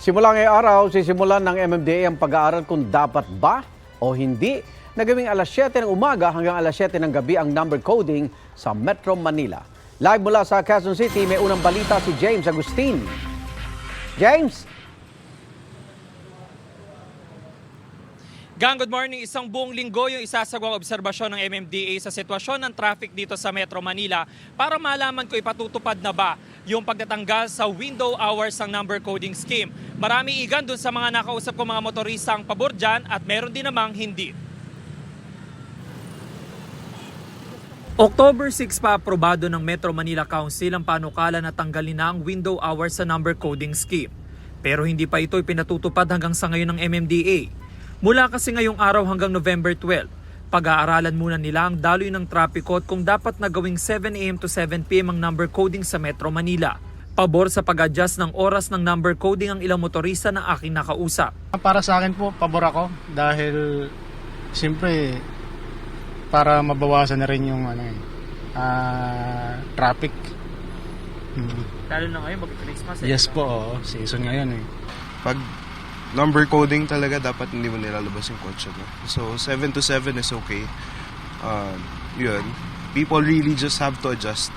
Simula ngayong araw, sisimulan ng MMDA ang pag-aaral kung dapat ba o hindi na gawing alas 7 ng umaga hanggang alas 7 ng gabi ang number coding sa Metro Manila. Live mula sa Quezon City, may unang balita si James Agustin. James? Gang, good morning. Isang buong linggo yung isasagawang obserbasyon ng MMDA sa sitwasyon ng traffic dito sa Metro Manila para malaman kung ipatutupad na ba yung pagtatanggal sa window hours ng number coding scheme. Marami igan dun sa mga nakausap ko mga motorista ang pabor dyan at meron din namang hindi. October 6 pa aprobado ng Metro Manila Council ang panukala na tanggalin na ang window hours sa number coding scheme. Pero hindi pa ito ipinatutupad hanggang sa ngayon ng MMDA. Mula kasi ngayong araw hanggang November 12, pag-aaralan muna nila ang daloy ng trapiko at kung dapat na gawing 7 a.m. to 7 p.m. ang number coding sa Metro Manila. Pabor sa pag-adjust ng oras ng number coding ang ilang motorista na aking nakausap. Para sa akin po, pabor ako dahil siyempre para mabawasan na rin yung traffic. Lalo na ngayon, mag-Christmas. Yes po, season ngayon eh. Pag number coding talaga, dapat hindi mo nilalabas yung kotse mo. So, 7 to 7 is okay. Yun. People really just have to adjust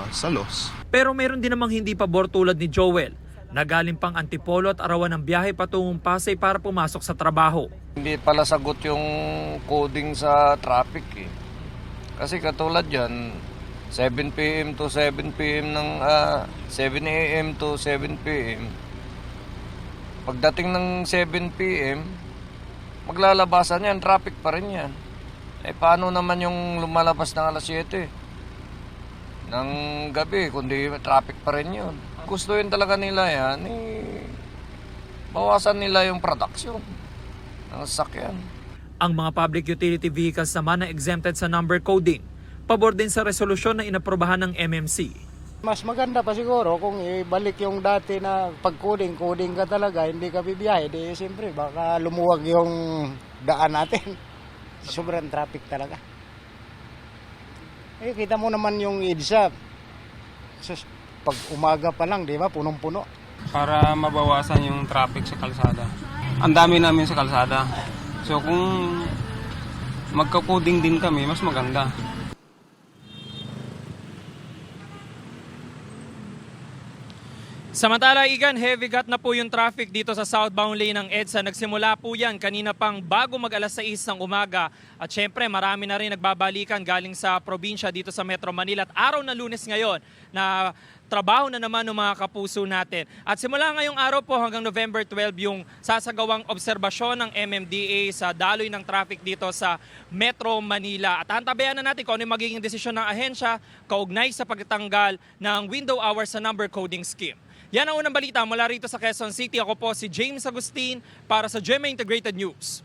sa laws. Pero meron din namang hindi pabor tulad ni Joel. Nagaling pang Antipolo at arawan ng biyahe patungong Pasay para pumasok sa trabaho. Hindi pala sagot yung coding sa traffic eh. Kasi katulad yan, 7 p.m. to 7 p.m. ng 7 a.m. to 7 p.m. Pagdating ng 7 p.m., maglalabasan yan, traffic pa rin yan. Eh paano naman yung lumalabas ng alas 7 ng gabi, kundi traffic pa rin yun. Gusto yun talaga nila yan, bawasan nila yung production ng sasakyan. Ang mga public utility vehicles naman na exempted sa number coding, pabor din sa resolusyon na inaprobahan ng MMC. Mas maganda pa siguro kung ibalik yung dati na pag-coding ka talaga, hindi ka bibiyahe. Di siyempre, baka lumuwag yung daan natin. Sobrang traffic talaga. Eh, kita mo naman yung EDSA. Pag umaga pa lang, di ba, punong-puno. Para mabawasan yung traffic sa kalsada. Ang dami namin sa kalsada. So kung magka-coding din kami, mas maganda. Samantala, Igan, heavy cut na po yung traffic dito sa southbound lane ng EDSA. Nagsimula po yan kanina pang bago mag alas 6 ng umaga. At syempre, marami na rin nagbabalikan galing sa probinsya dito sa Metro Manila. At araw na Lunes ngayon na trabaho na naman ng mga kapuso natin. At simula ngayong araw po hanggang November 12 yung sasagawang obserbasyon ng MMDA sa daloy ng traffic dito sa Metro Manila. At antabayan na natin kung ano yung magiging desisyon ng ahensya kaugnay sa pagtanggal ng window hours sa number coding scheme. Yan ang unang balita mula rito sa Quezon City. Ako po si James Agustin para sa GMA Integrated News.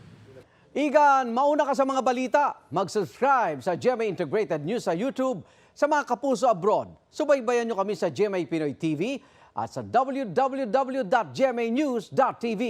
Igan, mauna ka sa mga balita. Mag-subscribe sa GMA Integrated News sa YouTube. Sa mga kapuso abroad, subaybayan nyo kami sa GMA Pinoy TV at sa www.gmanews.tv.